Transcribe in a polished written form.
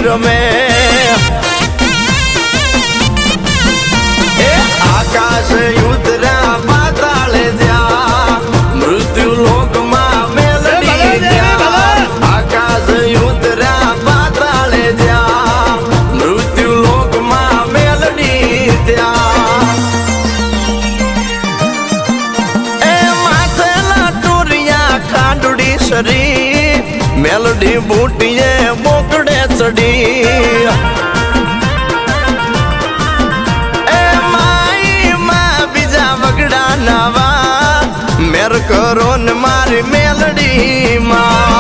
રમે એ આકાશ ઉતર્યા પાતાળે જ્યાં મૃત્યુ લોકમાં મેલડી જ્યાં આકાશ ઉતર્યા પાતાળે જ્યાં મૃત્યુ લોકમાં મેલડી ત્યાં એ માથેલા ટોરિયા ખાંડડી શરી મેલડી બૂટીએ મોકડે ચડી એ માઈ માં બીજા વગડા નવા મેર કરો ને મારી મેલડી માં